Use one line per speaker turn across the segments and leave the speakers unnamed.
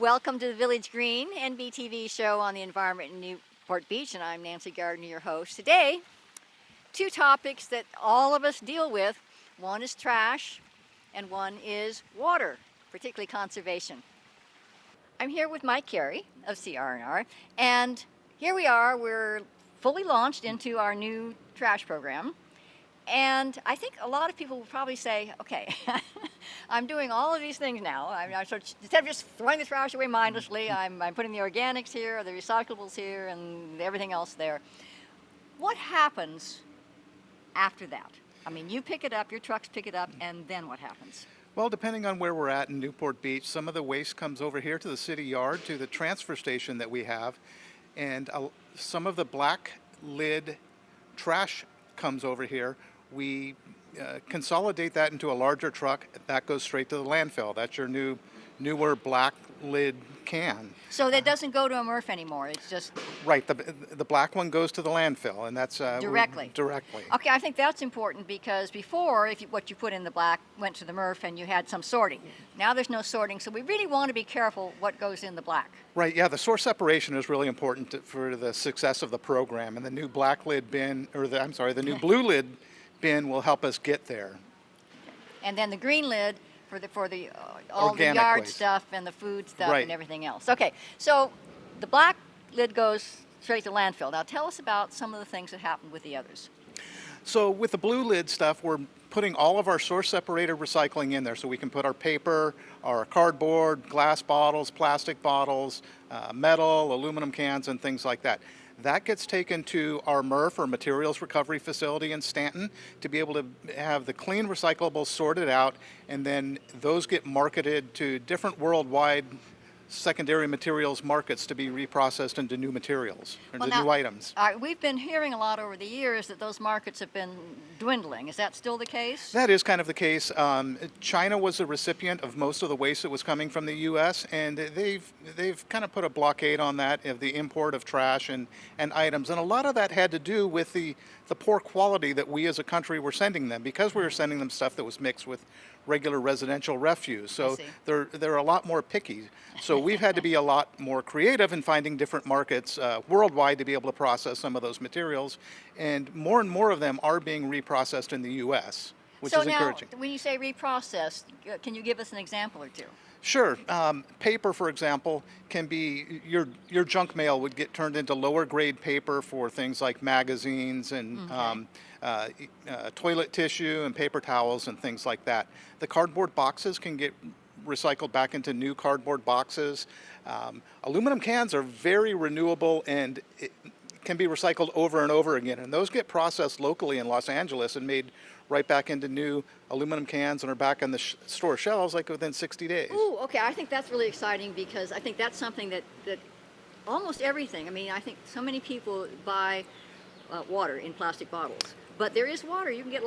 Welcome to the Village Green NBTV show on the environment in Newport Beach, and I'm Nancy Gardner, your host. Today, two topics that all of us deal with. One is trash, and one is water, particularly conservation. I'm here with Mike Carey of CR&R, and here we are. We're fully launched into our new trash program. And I think a lot of people will probably say, okay, I'm doing all of these things now. Instead of just throwing the trash away mindlessly, I'm putting the organics here, the recyclables here, and everything else there. What happens after that? I mean, you pick it up, your trucks pick it up, and then what happens?
Well, depending on where we're at in Newport Beach, some of the waste comes over here to the city yard, to the transfer station that we have, and some of the black lid trash comes over here. We consolidate that into a larger truck. That goes straight to the landfill. That's your newer black lid can.
So that doesn't go to a MRF anymore. It's just
right. The black one goes to the landfill, and that's
directly.
Directly.
Okay, I think that's important because before, what you put in the black went to the MRF, and you had some sorting. Now there's no sorting, so we really want to be careful what goes in the black.
Right. Yeah. The source separation is really important for the success of the program, and the new black lid bin, or the new blue lid bin will help us get there.
And then the green lid for the all
Organic
the yard
waste.
Stuff and the food stuff
Right.
and everything else. Okay, so the black lid goes straight to landfill. Now tell us about some of the things that happen with the others.
So with the blue lid stuff, we're putting all of our source separated recycling in there, so we can put our paper, our cardboard, glass bottles, plastic bottles, metal, aluminum cans, and things like that. That gets taken to our MRF, or Materials Recovery Facility in Stanton, to be able to have the clean recyclables sorted out, and then those get marketed to different worldwide secondary materials markets to be reprocessed into new materials, into new items.
We've been hearing a lot over the years that those markets have been dwindling. Is that still the case?
That is kind of the case. China was the recipient of most of the waste that was coming from the U.S., and they've kind of put a blockade on that, of the import of trash and items. And a lot of that had to do with the poor quality that we as a country were sending them, because we were sending them stuff that was mixed with regular residential refuse. So they're a lot more picky. So we've had to be a lot more creative in finding different markets worldwide to be able to process some of those materials. And more of them are being reprocessed in the U.S., which is encouraging.
So now, when you say reprocessed, can you give us an example or two?
Sure. Paper, for example, can be, your junk mail would get turned into lower grade paper for things like magazines and toilet tissue and paper towels and things like that. The cardboard boxes can get recycled back into new cardboard boxes. Aluminum cans are very renewable, and it can be recycled over and over again. And those get processed locally in Los Angeles and made right back into new aluminum cans and are back on the store shelves like within 60 days.
Ooh, okay. I think that's really exciting, because I think that's something that almost everything, I mean, I think so many people buy water in plastic bottles, but there is water. You can get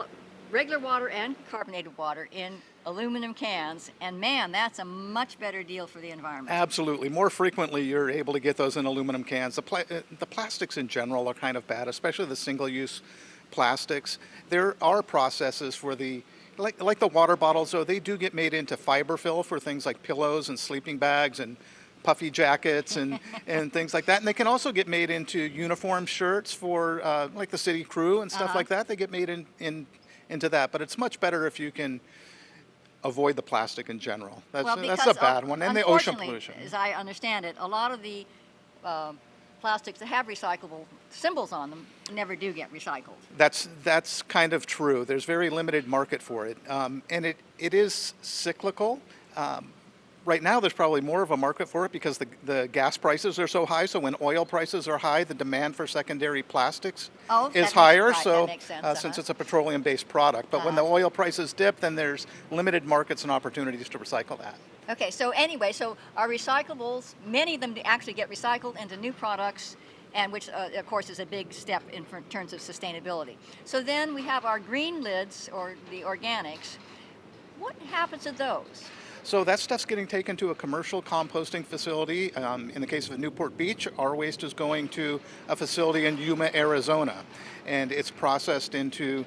regular water and carbonated water in aluminum cans, and man, that's a much better deal for the environment.
Absolutely. More frequently, you're able to get those in aluminum cans. The plastics in general are kind of bad, especially the single-use plastics. There are processes for like the water bottles, though, they do get made into fiber fill for things like pillows and sleeping bags and puffy jackets and things like that. And they can also get made into uniform shirts for like the city crew and stuff like that. They get made into that. But it's much better if you can avoid the plastic in general. That's a bad one. And the ocean pollution.
As I understand it, a lot of the plastics that have recyclable symbols on them never do get recycled.
That's kind of true. There's very limited market for it, and it is cyclical. Right now, there's probably more of a market for it because the gas prices are so high. So when oil prices are high, the demand for secondary plastics is higher.
That makes sense.
Since it's a petroleum-based product, but when the oil prices dip, then there's limited markets and opportunities to recycle that.
Okay, so anyway, our recyclables, many of them actually get recycled into new products, and which, of course, is a big step in terms of sustainability. So then we have our green lids, or the organics. What happens to those?
So that stuff's getting taken to a commercial composting facility. In the case of Newport Beach, our waste is going to a facility in Yuma, Arizona, and it's processed into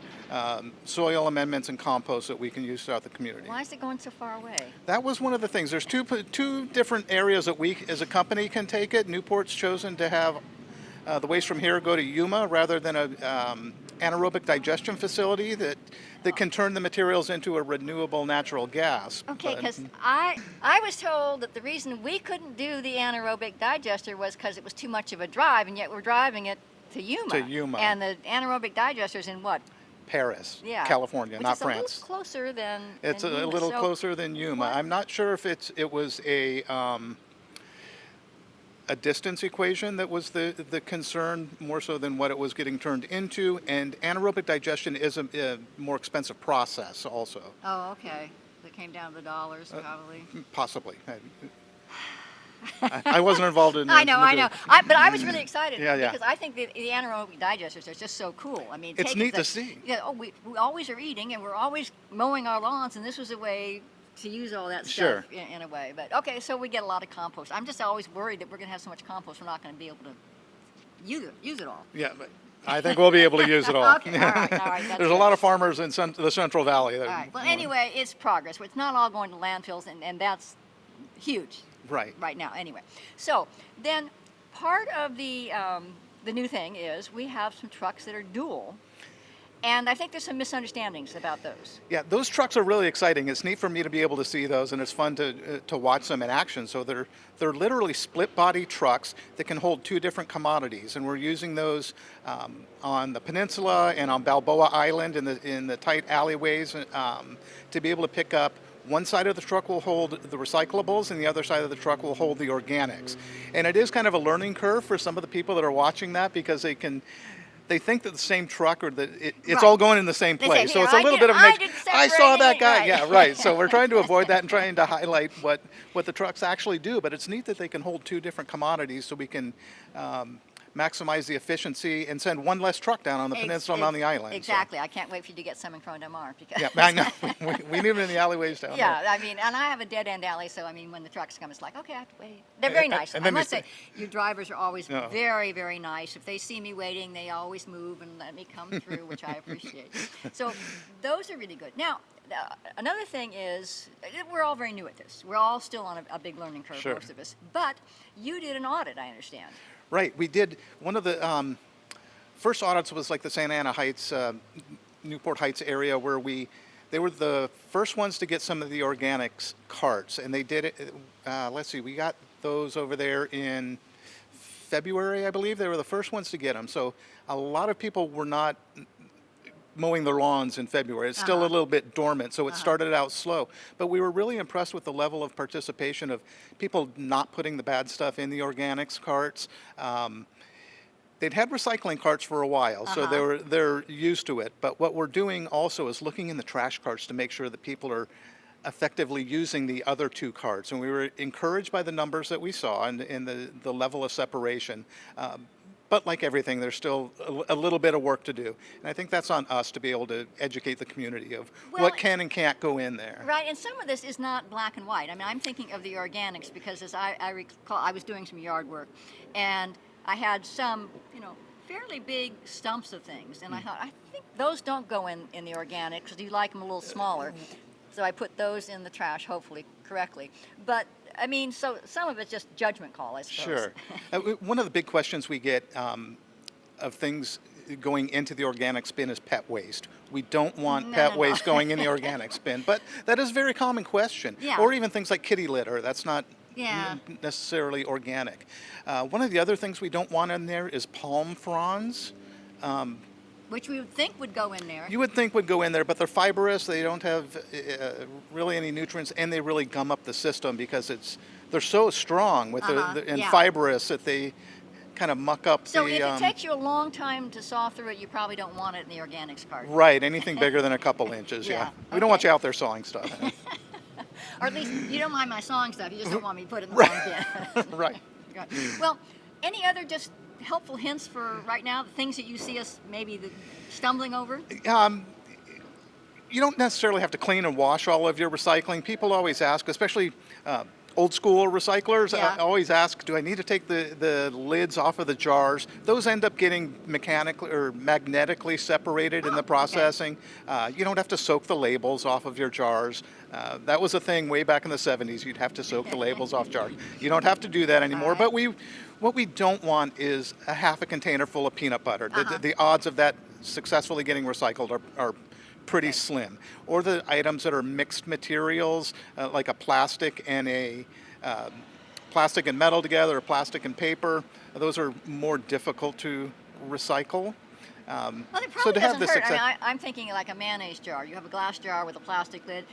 soil amendments and compost that we can use throughout the community.
Why is it going so far away?
That was one of the things. There's two different areas that we, as a company, can take it. Newport's chosen to have the waste from here go to Yuma rather than a anaerobic digestion facility that can turn the materials into a renewable natural gas.
Okay,
But-
because I was told that the reason we couldn't do the anaerobic digester was because it was too much of a drive, and yet we're driving it to Yuma.
To Yuma.
And the anaerobic digester's in what?
Paris,
Yeah.
California,
Which
not
is a
France.
little closer than
It's
than
a
Yuma.
little
So
closer than Yuma.
what-
I'm not sure if it was a distance equation that was the concern more so than what it was getting turned into. And anaerobic digestion is a more expensive process also,
Oh, okay. It came down to the dollars, probably.
possibly. I wasn't involved in.
I know.
the-
But I was really excited
Yeah, yeah.
because I think the anaerobic digesters are just so cool. I mean,
It's
take
neat
the-
to see.
Yeah. Oh, we always are eating, and we're always mowing our lawns, and this was a way to use all that
Sure.
stuff in a way. But okay, so we get a lot of compost. I'm just always worried that we're going to have so much compost we're not going to be able to use it all.
Yeah, but I think we'll be able to use it all.
Okay, all right, that's
There's a
good.
lot of farmers in the Central Valley. That,
All right. Well, anyway, it's progress. It's not all going to landfills, and that's huge.
Right.
Now, anyway. So then, part of the new thing is we have some trucks that are dual, and I think there's some misunderstandings about those.
Yeah, those trucks are really exciting. It's neat for me to be able to see those, and it's fun to watch them in action. So they're literally split body trucks that can hold two different commodities, and we're using those on the peninsula and on Balboa Island in the tight alleyways to be able to pick up. One side of the truck will hold the recyclables, and the other side of the truck will hold the organics. And it is kind of a learning curve for some of the people that are watching that, because they think that the same truck or that it's
Right.
all going in the same
They say,
place. So
"Here,
it's a
I
little
did-
bit of a
I
mix.
did
I saw
separate
that
it,"
guy.
right.
Yeah, right. So we're trying to avoid that and trying to highlight what the trucks actually do. But it's neat that they can hold two different commodities, so we can maximize the efficiency and send one less truck down on the peninsula and on the island. So-
Exactly. I can't wait for you to get some in Corona del Mar. Because
Yeah, I know. We leave it in the alleyways down
Yeah,
there.
I mean, and I have a dead end alley, so I mean, when the trucks come, it's like, okay, I have to wait. They're very nice.
and
I
then
must
they
say, your drivers are always
Yeah.
very, very nice. If they see me waiting, they always move and let me come through, which I appreciate. So those are really good. Now, another thing is, we're all very new at this. We're all still on a big learning curve,
Sure.
most of us. But you did an audit, I understand.
Right. We did one of the first audits was like the Santa Ana Heights, Newport Heights area, where they were the first ones to get some of the organics carts, and they did it. Let's see, we got those over there in February, I believe. They were the first ones to get them. So a lot of people were not mowing their lawns in February. It's still a little bit dormant, so it started out slow. But we were really impressed with the level of participation of people not putting the bad stuff in the organics carts. They'd had recycling carts for a while, so they're used to it. But what we're doing also is looking in the trash carts to make sure that people are effectively using the other two carts. And we were encouraged by the numbers that we saw and the level of separation. But like everything, there's still a little bit of work to do. And I think that's on us to be able to educate the community of
Well,
what can and can't go in there.
Right, and some of this is not black and white. I mean, I'm thinking of the organics because as I recall, I was doing some yard work, and I had some, fairly big stumps of things, and I thought, I think those don't go in the organic because you like them a little smaller. So I put those in the trash, hopefully correctly. But I mean, so some of it's just judgment call, I suppose.
Sure. One of the big questions we get of things going into the organic bin is pet waste. We don't want pet waste going in the organic bin, but that is a very common question.
Yeah.
Or even things like kitty litter. That's not
Yeah.
necessarily organic. One of the other things we don't want in there is palm fronds.
Which we would think would go in there.
You would think would go in there, but they're fibrous. They don't have really any nutrients, and they really gum up the system because they're so strong with and
yeah.
fibrous that they kind of muck up
So
the.
if it takes you a long time to saw through it, you probably don't want it in the organics cart.
Right, anything bigger than a couple inches.
Yeah,
We don't want
okay.
you out there sawing stuff.
Or at least you don't mind my sawing stuff. You just don't want me to put it in the wrong bin.
Right.
Right. Well, any other just helpful hints for right now, the things that you see us maybe stumbling over?
you don't necessarily have to clean and wash all of your recycling. People always ask, especially old school recyclers,
Yeah.
always ask, do I need to take the lids off of the jars? Those end up getting mechanically or magnetically separated in the
okay.
processing. You don't have to soak the labels off of your jars. That was a thing way back in the 70s. You'd have to soak the labels off jars. You don't have to do that anymore.
right.
But what we don't want is a half a container full of peanut butter. The odds of that successfully getting recycled are pretty
Okay.
slim. Or the items that are mixed materials, like a plastic and plastic and metal together, or plastic and paper. Those are more difficult to recycle.
Well, it
So
probably
to have
doesn't
this
hurt. I mean,
success,
I'm thinking like a mayonnaise jar. You have a glass jar with a plastic lid.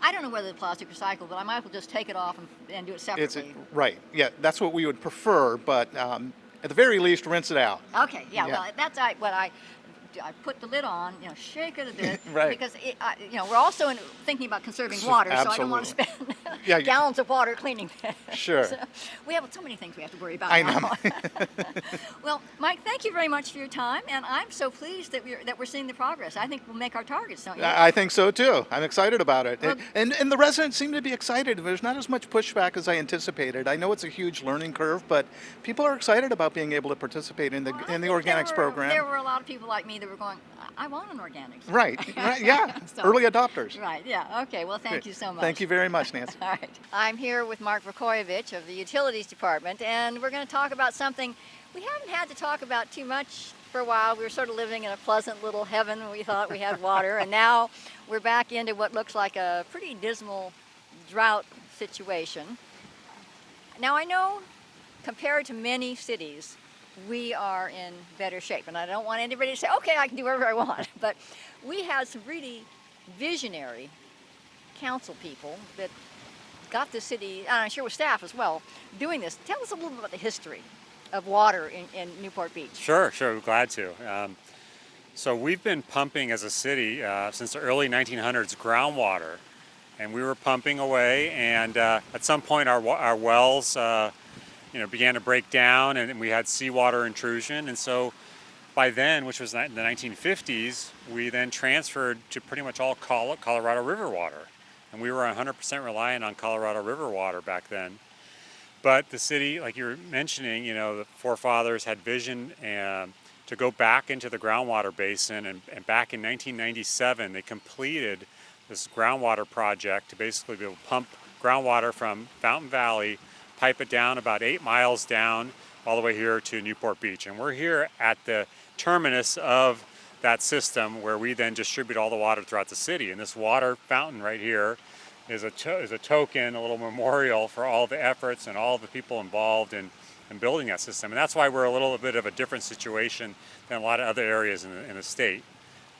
I don't know whether the plastic recycled, but I might as well just take it off and do it
it's
separately.
right. Yeah, that's what we would prefer. But at the very least, rinse it out.
Okay, yeah,
Yeah.
well, that's what I put the lid on, shake it a bit,
Right.
because we're also thinking about conserving water, so I don't want to
Absolutely.
spend
Yeah,
gallons of water cleaning this.
Sure.
So we have so many things we have to worry about
I
now.
know.
Well, Mike, thank you very much for your time, and I'm so pleased that we're seeing the progress. I think we'll make our targets, don't you?
I think so too. I'm excited about it.
Well-
And the residents seem to be excited. There's not as much pushback as I anticipated. I know it's a huge learning curve, but people are excited about being able to participate in the
Well, I
in the
think
organics program.
There were a lot of people like me that were going, I want an organics.
Right, yeah.
So-
Early adopters.
Right, yeah, okay, well, thank you so much.
Thank you very much, Nancy.
All right. I'm here with Mark Vukojevic of the Utilities Department, and we're going to talk about something we haven't had to talk about too much for a while. We were sort of living in a pleasant little heaven when we thought we had water, and now we're back into what looks like a pretty dismal drought situation. Now, I know compared to many cities, we are in better shape, and I don't want anybody to say, okay, I can do whatever I want, but we had some really visionary council people that got the city, and I'm sure with staff as well, doing this. Tell us a little bit about the history of water in Newport Beach.
Sure, glad to. So we've been pumping as a city since the early 1900s groundwater, and we were pumping away. And at some point, our wells, began to break down, and we had seawater intrusion. And so by then, which was in the 1950s, we then transferred to pretty much all Colorado River water, and we were 100% reliant on Colorado River water back then. But the city, like you were mentioning, the forefathers had vision to go back into the groundwater basin, and back in 1997, they completed this groundwater project to basically be able to pump groundwater from Fountain Valley, pipe it down about 8 miles down, all the way here to Newport Beach. And we're here at the terminus of that system where we then distribute all the water throughout the city. And this water fountain right here is a token, a little memorial for all the efforts and all the people involved in building that system. And that's why we're a little bit of a different situation than a lot of other areas in the state.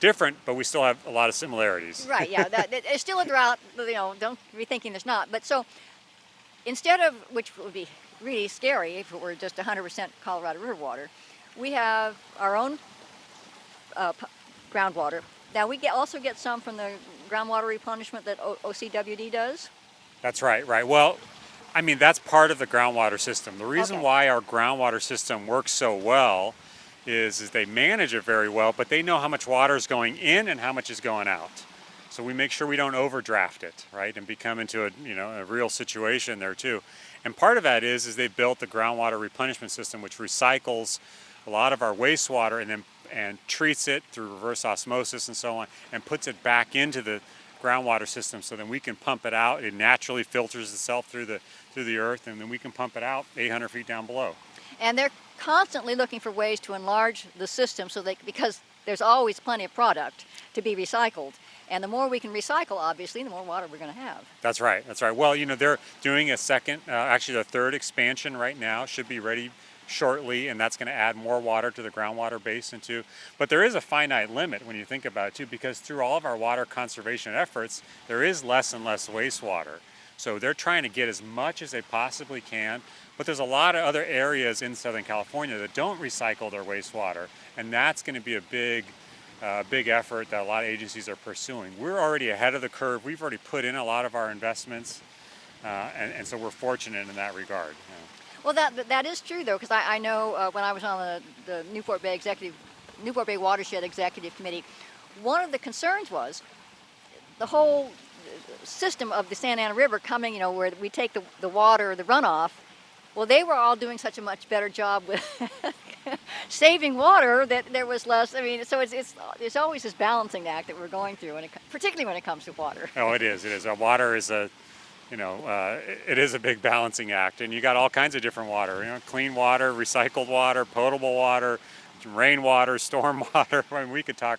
Different, but we still have a lot of similarities.
Right, yeah, it's still a drought, don't be thinking there's not. But so instead of, which would be really scary if it were just 100% Colorado River water, we have our own groundwater. Now we also get some from the groundwater replenishment that OCWD does.
That's right. Well, I mean, that's part of the groundwater system. The reason
Okay.
why our groundwater system works so well is they manage it very well, but they know how much water is going in and how much is going out. So we make sure we don't overdraft it, right, and become into a real situation there too. And part of that is they built the groundwater replenishment system, which recycles a lot of our wastewater and treats it through reverse osmosis and so on, and puts it back into the groundwater system, so then we can pump it out. It naturally filters itself through the earth, and then we can pump it out 800 feet down below.
And they're constantly looking for ways to enlarge the system because there's always plenty of product to be recycled. And the more we can recycle, obviously, the more water we're going to have.
That's right. Well, they're doing a second, actually the third expansion right now, should be ready shortly, and that's going to add more water to the groundwater basin too. But there is a finite limit when you think about it too, because through all of our water conservation efforts, there is less and less wastewater. So they're trying to get as much as they possibly can, but there's a lot of other areas in Southern California that don't recycle their wastewater, and that's going to be a big effort that a lot of agencies are pursuing. We're already ahead of the curve. We've already put in a lot of our investments, and so we're fortunate in that regard.
Well, that is true, though, because I know when I was on the Newport Bay Watershed Executive Committee, one of the concerns was the whole system of the Santa Ana River coming, where we take the water, the runoff. Well, they were all doing such a much better job with saving water that there was less. I mean, so it's always this balancing act that we're going through, particularly when it comes to water.
Oh, it is. It is. Water is it is a big balancing act, and you got all kinds of different water. Clean water, recycled water, potable water, rainwater, storm water. I mean, we could talk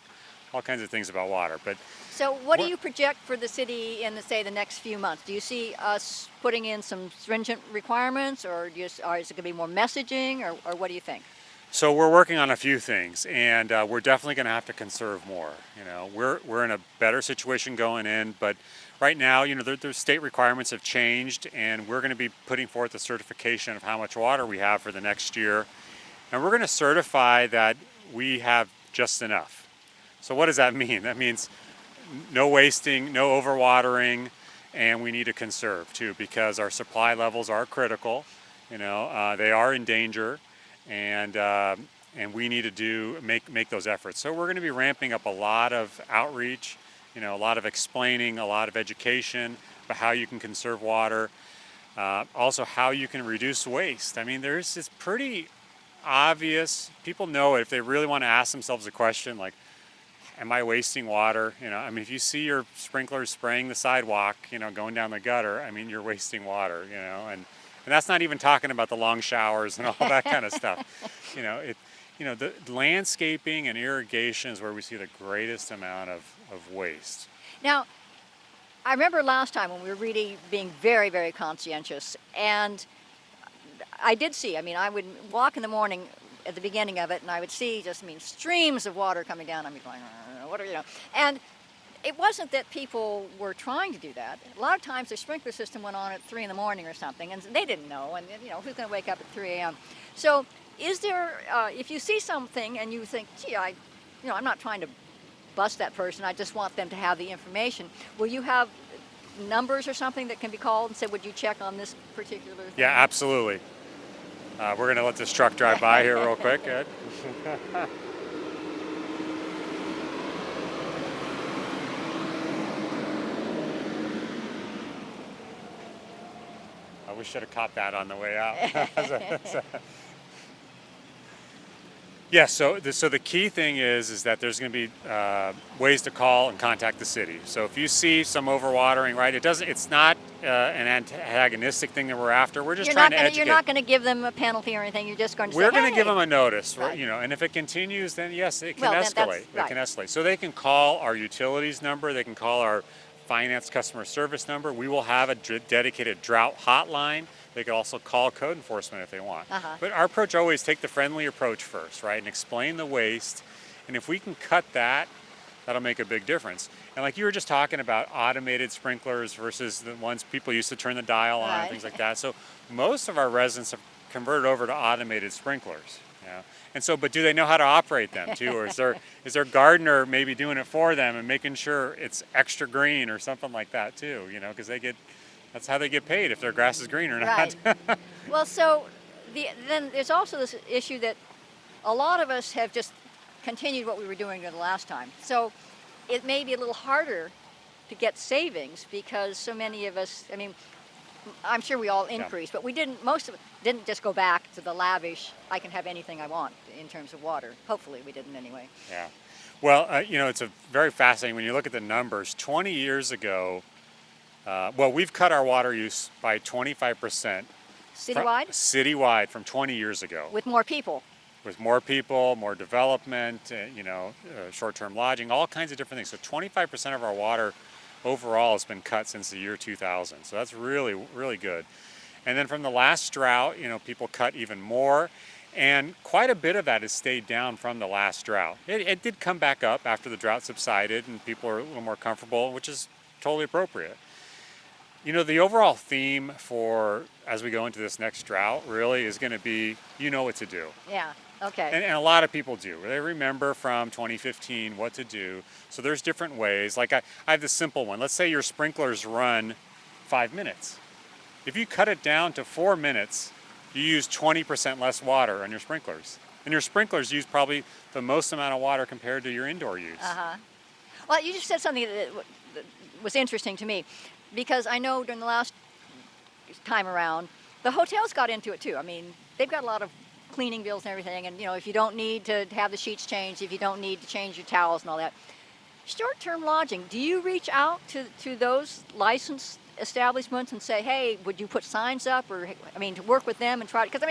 all kinds of things about water, but.
So what do you project for the city in, say, the next few months? Do you see us putting in some stringent requirements, or is it going to be more messaging, or what do you think?
So we're working on a few things, and we're definitely going to have to conserve more. We're in a better situation going in, but right now, the state requirements have changed, and we're going to be putting forth a certification of how much water we have for the next year, and we're going to certify that we have just enough. So what does that mean? That means no wasting, no overwatering, and we need to conserve too, because our supply levels are critical. They are in danger, and we need to make those efforts. So we're going to be ramping up a lot of outreach, a lot of explaining, a lot of education about how you can conserve water, also how you can reduce waste. I mean, there's this pretty obvious. People know it if they really want to ask themselves a question like, am I wasting water? I mean, if you see your sprinklers spraying the sidewalk, going down the gutter, I mean, you're wasting water, and that's not even talking about the long showers and all that kind of stuff. The landscaping and irrigation is where we see the greatest amount of waste.
Now, I remember last time when we were really being very, very conscientious, and I did see, I would walk in the morning at the beginning of it, and I would see streams of water coming down. I'd be going, and it wasn't that people were trying to do that. A lot of times their sprinkler system went on at 3 in the morning or something, and they didn't know, and who's going to wake up at 3 a.m.? So is there, if you see something and you think, gee, I'm not trying to bust that person, I just want them to have the information, will you have numbers or something that can be called and say, would you check on this particular thing?
Yeah, absolutely. We're going to let this truck drive by here real quick. Ed. We should have caught that on the way out. Yeah, so the key thing is that there's going to be ways to call and contact the city. So if you see some overwatering, right, it's not an antagonistic thing that we're after. We're just trying to educate.
You're not going to give them a penalty or anything. You're just going to say,
we're going to
hey.
give them a notice,
right.
And if it continues, then yes, it can
well,
escalate.
Right.
It can escalate. So they can call our utilities number. They can call our finance customer service number. We will have a dedicated drought hotline. They could also call code enforcement if they want. But our approach always take the friendly approach first, right? And explain the waste. And if we can cut that, that'll make a big difference. And like you were just talking about automated sprinklers versus the ones people used to turn the dial on and things like that. So most of our residents have converted over to automated sprinklers. And so, but do they know how to operate them too? Or is their gardener maybe doing it for them and making sure it's extra green or something like that too? Because that's how they get paid, if their grass is green or not.
Right. Well, so then there's also this issue that a lot of us have just continued what we were doing the last time. So it may be a little harder to get savings because so many of us, I'm sure we all increased, but most of it didn't just go back to the lavish, I can have anything I want in terms of water. Hopefully we didn't anyway.
Yeah. Well, it's a very fascinating, when you look at the numbers, 20 years ago, we've cut our water use by 25%.
Citywide?
Citywide from 20 years ago.
With more people?
With more people, more development, short-term lodging, all kinds of different things. So 25% of our water overall has been cut since the year 2000. So that's really, really good. And then from the last drought, people cut even more. And quite a bit of that has stayed down from the last drought. It did come back up after the drought subsided and people are a little more comfortable, which is totally appropriate. The overall theme for, as we go into this next drought, really is going to be, what to do.
Yeah, okay.
And a lot of people do. They remember from 2015 what to do. So there's different ways. Like I have this simple one. Let's say your sprinklers run 5 minutes. If you cut it down to 4 minutes, you use 20% less water on your sprinklers. And your sprinklers use probably the most amount of water compared to your indoor use.
Well, you just said something that was interesting to me, because I know during the last time around, the hotels got into it too. I mean, they've got a lot of cleaning bills and everything, and if you don't need to have the sheets changed, if you don't need to change your towels and all that. Short-term lodging, do you reach out to those licensed establishments and say, hey, would you put signs up, or to work with them and try to, because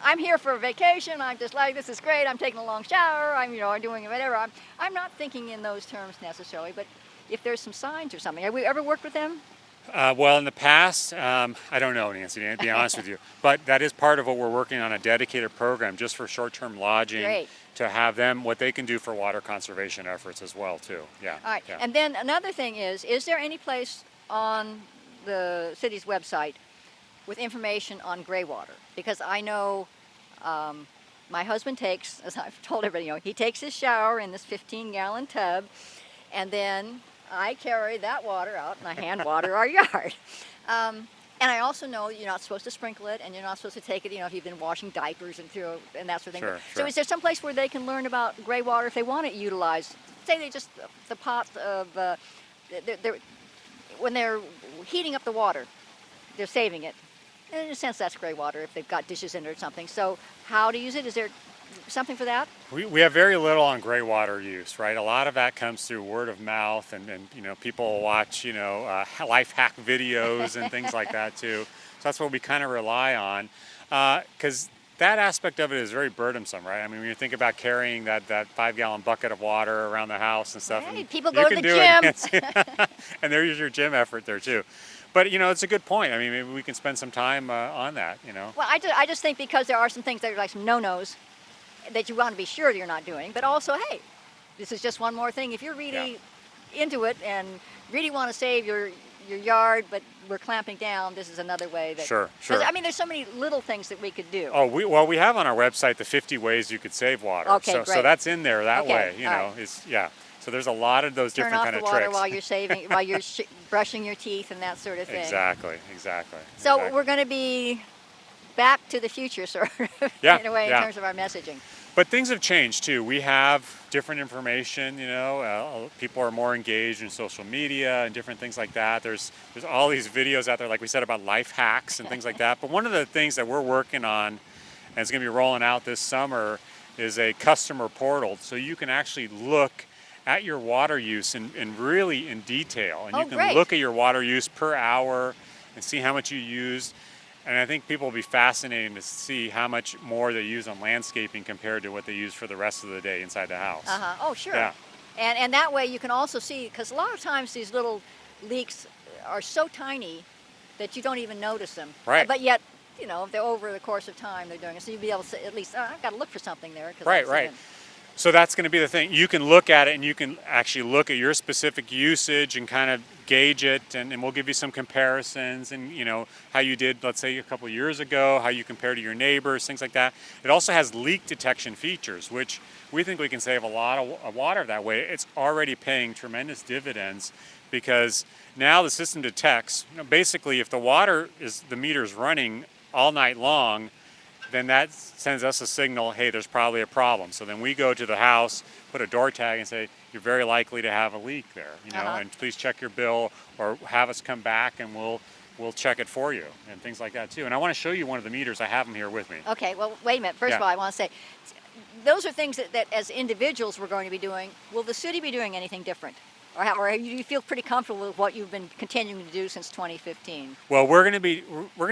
I'm here for a vacation, I'm just like, this is great, I'm taking a long shower, I'm doing whatever. I'm not thinking in those terms necessarily, but if there's some signs or something, have we ever worked with them?
Well, in the past, I don't know, Nancy, to be honest with you. But that is part of what we're working on, a dedicated program just for short-term lodging.
Great.
To have them, what they can do for water conservation efforts as well, too. Yeah.
All right.
Yeah.
And then another thing is there any place on the city's website with information on gray water? Because I know my husband takes, as I've told everybody, he takes his shower in this 15-gallon tub, and then I carry that water out and I hand water our yard. And I also know you're not supposed to sprinkle it, and you're not supposed to take it, if you've been washing diapers and that sort of thing.
Sure,
So
sure.
is there some place where they can learn about gray water if they want it utilized? Say they just, the pots of, when they're heating up the water, they're saving it. And in a sense, that's gray water if they've got dishes in it or something. So how to use it? Is there something for that?
We have very little on gray water use, right? A lot of that comes through word of mouth, and people watch, life hack videos and things like that too. So that's what we kind of rely on, because that aspect of it is very burdensome, right? I mean, when you think about carrying that 5-gallon bucket of water around the house and stuff,
Hey,
and
people
you
go to
can
the
do
gym.
it, and there's your gym effort there too. But it's a good point. I mean, maybe we can spend some time on that.
Well, I just think because there are some things that are like some no-nos that you want to be sure you're not doing, but also, hey, this is just one more thing. If you're really into it and really want to save your yard, but we're clamping down, this is another way that.
Sure.
'Cause, there's so many little things that we could do.
Oh, we have on our website the 50 ways you could save water.
Okay,
so
great.
that's in there that way.
all right.
So there's a lot of those
Turn
different
off
kind
the
of
water
tricks.
while you're saving, while you're brushing your teeth and that sort of thing.
Exactly.
So
exactly.
we're going to be back to the future, sort of,
Yeah,
in a way,
yeah.
in terms of our messaging.
But things have changed too. We have different information. People are more engaged in social media and different things like that. There's all these videos out there, like we said, about life hacks and things like that. But one of the things that we're working on, and it's going to be rolling out this summer, is a customer portal, so you can actually look at your water use in really in detail, and
Oh,
you can
great.
look at your water use per hour and see how much you used. And I think people will be fascinated to see how much more they use on landscaping compared to what they use for the rest of the day inside the house.
Oh, sure.
Yeah.
And that way you can also see, because a lot of times these little leaks are so tiny that you don't even notice them.
Right.
But yet, if they're over the course of time, they're doing it. So you'll be able to say, at least, I've got to look for something there. 'Cause
Right,
I've seen
right.
it.
So that's going to be the thing. You can look at it, and you can actually look at your specific usage and kind of gauge it, and we'll give you some comparisons and how you did, let's say, a couple of years ago, how you compare to your neighbors, things like that. It also has leak detection features, which we think we can save a lot of water that way. It's already paying tremendous dividends, because now the system detects, basically, if the meter's running all night long, then that sends us a signal, hey, there's probably a problem. So then we go to the house, put a door tag, and say, you're very likely to have a leak there, and please check your bill, or have us come back and we'll check it for you, and things like that too. And I want to show you one of the meters. I have them here with me.
Okay, well, wait a minute. First of all, I want to say, those are things that as individuals we're going to be doing. Will the city be doing anything different? Or you feel pretty comfortable with what you've been continuing to do since 2015?
Well, we're going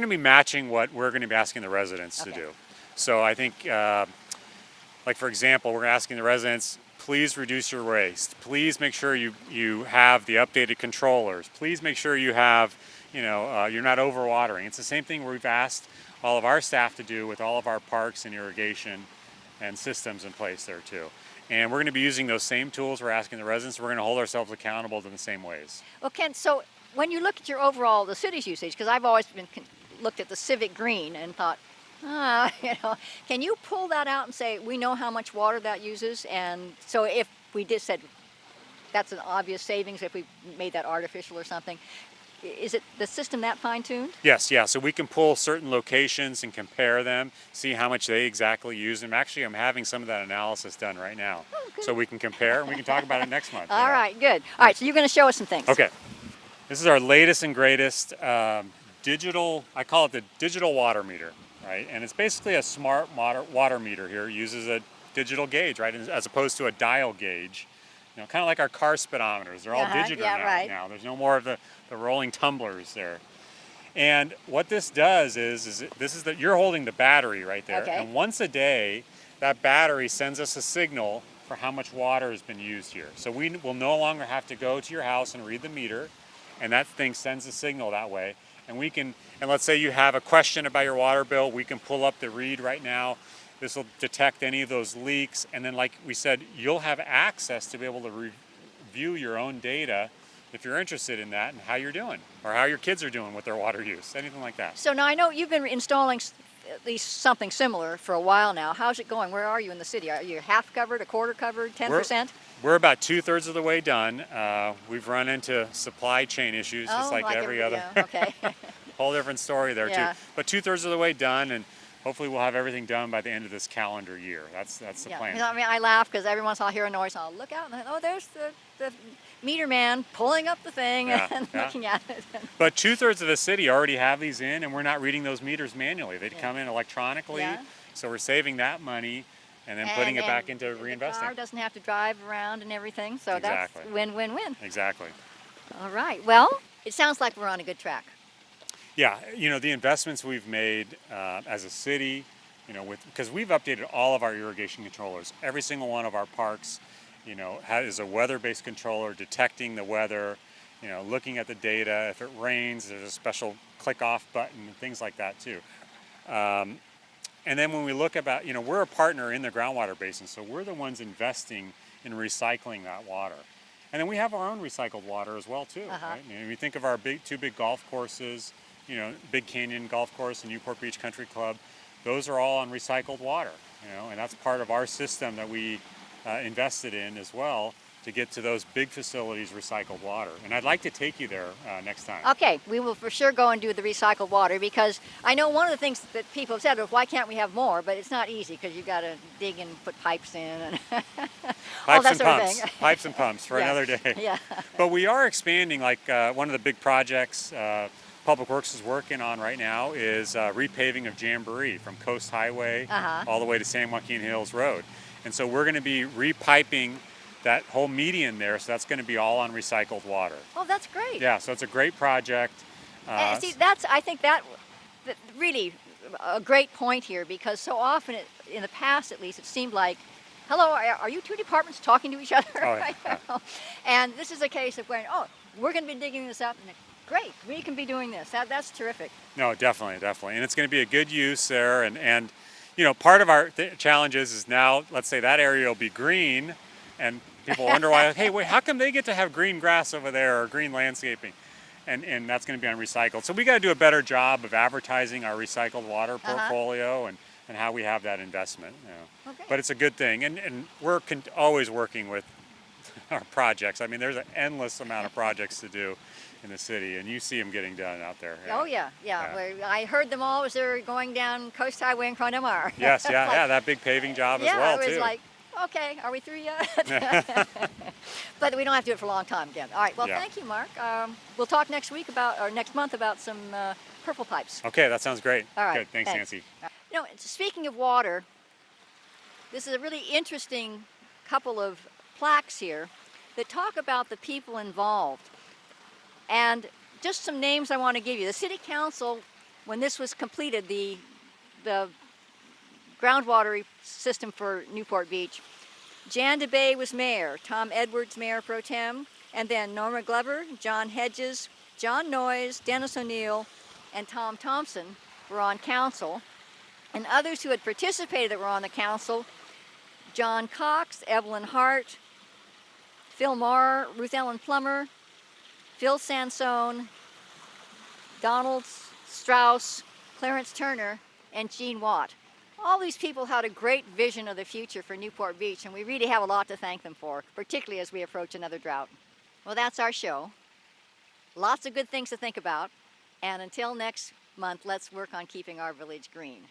to be matching what we're going to be asking the residents to
Okay.
do. So I think, like for example, we're asking the residents, please reduce your waste. Please make sure you have the updated controllers. Please make sure you have, you're not overwatering. It's the same thing we've asked all of our staff to do with all of our parks and irrigation and systems in place there too. And we're going to be using those same tools we're asking the residents. We're going to hold ourselves accountable in the same ways.
Well, Ken, so when you look at your overall, the city's usage, because I've always looked at the civic green and thought, can you pull that out and say, we know how much water that uses? And so if we said that's an obvious savings if we made that artificial or something, is it the system that fine-tuned?
Yes, yeah. So we can pull certain locations and compare them, see how much they exactly use. And actually, I'm having some of that analysis done right now.
Oh, good.
So we can compare and we can talk about it next month.
All right, good. All right, so you're going to show us some things.
Okay. This is our latest and greatest digital, I call it the digital water meter, right? And it's basically a smart water meter here. It uses a digital gauge, right? As opposed to a dial gauge. You know, kind of like our car speedometers. They're all digital now. There's no more of the rolling tumblers there. And what this does is this is that you're holding the battery right there.
Okay.
And once a day, that battery sends us a signal for how much water has been used here. So we will no longer have to go to your house and read the meter, and that thing sends a signal that way. And we can, and let's say you have a question about your water bill, we can pull up the read right now. This will detect any of those leaks, and then like we said, you'll have access to be able to review your own data if you're interested in that and how you're doing, or how your kids are doing with their water use, anything like that.
So now I know you've been installing at least something similar for a while now. How's it going? Where are you in the city? Are you half covered, a quarter covered, 10%?
We're about 2/3 of the way done. We've run into supply chain issues, just like every other.
Yeah, okay.
Whole different story there
Yeah.
too. But 2/3 of the way done, and hopefully we'll have everything done by the end of this calendar year. That's the
Yeah.
plan.
I mean, I laugh because every once in a while I hear a noise, and I'll look out, and oh, there's the meter man pulling up the thing and looking at it.
But 2/3 of the city already have these in, and we're not reading those meters manually. They'd come in electronically, so we're saving that money and then putting it back into reinvesting.
The car doesn't have to drive around and everything, so
Exactly.
that's win-win-win.
Exactly.
All right. Well, it sounds like we're on a good track.
Yeah, you know, the investments we've made as a city, you know, because we've updated all of our irrigation controllers. Every single one of our parks, you know, is a weather-based controller detecting the weather, you know, looking at the data. If it rains, there's a special click-off button and things like that too. And then when we look about, you know, we're a partner in the groundwater basin, so we're the ones investing in recycling that water. And then we have our own recycled water as well too, right? And we think of our two big golf courses, you know, Big Canyon Golf Course and Newport Beach Country Club. Those are all on recycled water, you know, and that's part of our system that we invested in as well to get to those big facilities recycled water. And I'd like to take you there next time.
Okay, we will for sure go and do the recycled water, because I know one of the things that people have said is, why can't we have more? But it's not easy because you've got to dig and put pipes in and all that sort of thing.
Pipes and pumps for another day.
Yeah.
But we are expanding, like one of the big projects Public Works is working on right now is repaving of Jamboree from Coast Highway all the way to San Joaquin Hills Road. And so we're going to be repiping that whole median there, so that's going to be all on recycled water.
Oh, that's great.
Yeah, so it's a great project.
See, I think that really a great point here, because so often, in the past at least, it seemed like, hello, are you two departments talking to each other right now? And this is a case of going, oh, we're going to be digging this up, and great, we can be doing this. That's terrific.
No, definitely. And it's going to be a good use there. And you know, part of our challenges is now, let's say that area will be green, and people wonder why, hey, wait, how come they get to have green grass over there or green landscaping? And that's going to be on recycled. So we got to do a better job of advertising our recycled water portfolio and how we have that investment. You know.
Okay.
But it's a good thing. And we're always working with our projects. I mean, there's an endless amount of projects to do in the city, and you see them getting done out there.
Oh yeah. Well, I heard them all as they were going down Coast Highway in front of Mar.
Yes, that big paving job as well,
too.
too.
Yeah, I was like, okay, are we through yet? But we don't have to do it for a long time again. All right, well, thank you, Mark. We'll talk next month about some purple pipes.
Okay, that sounds great.
All right,
Good, thanks. Nancy.
You know, speaking of water, this is a really interesting couple of plaques here that talk about the people involved. And just some names I want to give you. The City Council, when this was completed, the groundwater system for Newport Beach, Jan DeBay was mayor, Tom Edwards mayor pro tem, and then Norma Glover, John Hedges, John Noyes, Dennis O'Neill, and Tom Thompson were on council. And others who had participated that were on the council, John Cox, Evelyn Hart, Phil Marr, Ruth Ellen Plummer, Phil Sansone, Donald Strauss, Clarence Turner, and Gene Watt. All these people had a great vision of the future for Newport Beach, and we really have a lot to thank them for, particularly as we approach another drought. Well, that's our show. Lots of good things to think about. And until next month, let's work on keeping our village green.